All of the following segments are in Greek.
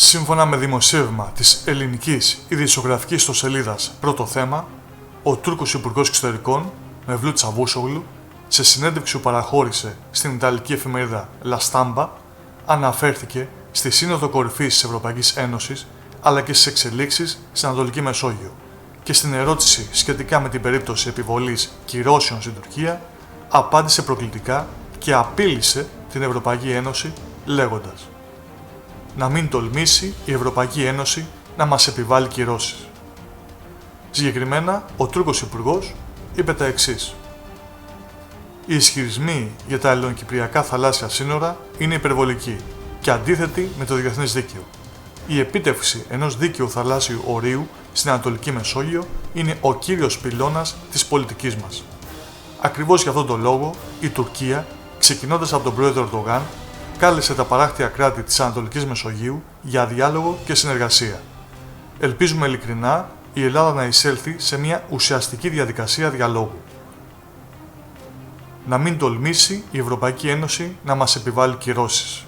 Σύμφωνα με δημοσίευμα της ελληνικής ειδησιογραφικής ιστοσελίδας Πρώτο Θέμα, ο Τούρκος Υπουργός Εξωτερικών, Μevlut Çavuşoğlu, σε συνέντευξη που παραχώρησε στην Ιταλική εφημερίδα La Stampa, αναφέρθηκε στη Σύνοδο Κορυφής της Ευρωπαϊκής Ένωσης αλλά και στις εξελίξεις στην Ανατολική Μεσόγειο και στην ερώτηση σχετικά με την περίπτωση επιβολής κυρώσεων στην Τουρκία, απάντησε προκλητικά και απείλησε την Ευρωπαϊκή Ένωση λέγοντας «Να μην τολμήσει η Ευρωπαϊκή Ένωση να μας επιβάλλει κυρώσεις». Συγκεκριμένα, ο Τούρκος Υπουργός είπε τα εξής. «Οι ισχυρισμοί για τα ελληνοκυπριακά θαλάσσια σύνορα είναι υπερβολικοί και αντίθετοι με το διεθνές δίκαιο. Η επίτευξη ενός δίκαιου θαλάσσιου ορίου στην Ανατολική Μεσόγειο είναι ο κύριος πυλώνας της πολιτικής μας. Ακριβώς για αυτόν τον λόγο, η Τουρκία, ξεκινώντας από τον πρόεδρο Ερντογάν, κάλεσε τα παράκτια κράτη της Ανατολικής Μεσογείου για διάλογο και συνεργασία. Ελπίζουμε ειλικρινά η Ελλάδα να εισέλθει σε μια ουσιαστική διαδικασία διαλόγου. Να μην τολμήσει η Ευρωπαϊκή Ένωση να μας επιβάλλει κυρώσεις.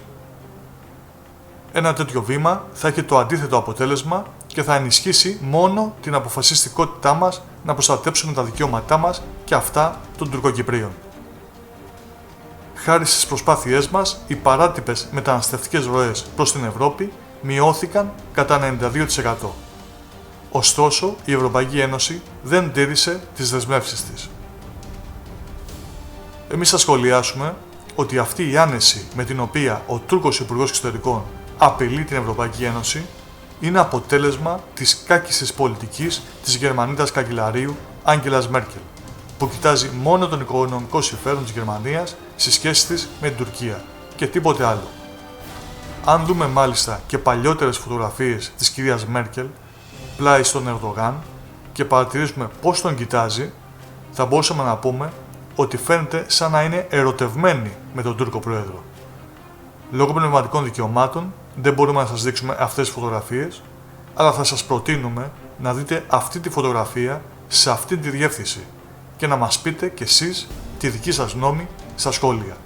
Ένα τέτοιο βήμα θα έχει το αντίθετο αποτέλεσμα και θα ενισχύσει μόνο την αποφασιστικότητά μας να προστατέψουμε τα δικαιώματά μας και αυτά των Τουρκοκυπρίων. Χάρη στις προσπάθειές μας, οι παράτυπες μεταναστευτικές ροές προς την Ευρώπη μειώθηκαν κατά 92%. Ωστόσο, η Ευρωπαϊκή Ένωση δεν τήρησε τις δεσμεύσεις της. Εμείς θα σχολιάσουμε ότι αυτή η άνεση με την οποία ο Τούρκος Υπουργός Εξωτερικών απειλεί την Ευρωπαϊκή Ένωση είναι αποτέλεσμα της κάκιστης πολιτικής της Γερμανίδας καγκελαρίου Άγγελας Μέρκελ, που κοιτάζει μόνο τον οικονομικό συμφέρον της Γερμανίας στις σχέσεις της με την Τουρκία και τίποτε άλλο. Αν δούμε μάλιστα και παλιότερες φωτογραφίες της κυρίας Μέρκελ πλάι στον Ερντογάν και παρατηρήσουμε πώς τον κοιτάζει, θα μπορούσαμε να πούμε ότι φαίνεται σαν να είναι ερωτευμένη με τον Τούρκο Πρόεδρο. Λόγω πνευματικών δικαιωμάτων δεν μπορούμε να σας δείξουμε αυτές τις φωτογραφίες, αλλά θα σας προτείνουμε να δείτε αυτή τη φωτογραφία σε αυτή τη διεύθυνση και να μας πείτε κι εσείς τη δική σας γνώμη στα σχόλια.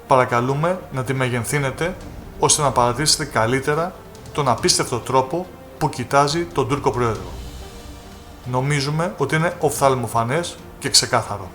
Παρακαλούμε να τη μεγενθύνετε ώστε να παρατηρήσετε καλύτερα τον απίστευτο τρόπο που κοιτάζει τον Τούρκο Πρόεδρο. Νομίζουμε ότι είναι οφθαλμοφανές και ξεκάθαρο.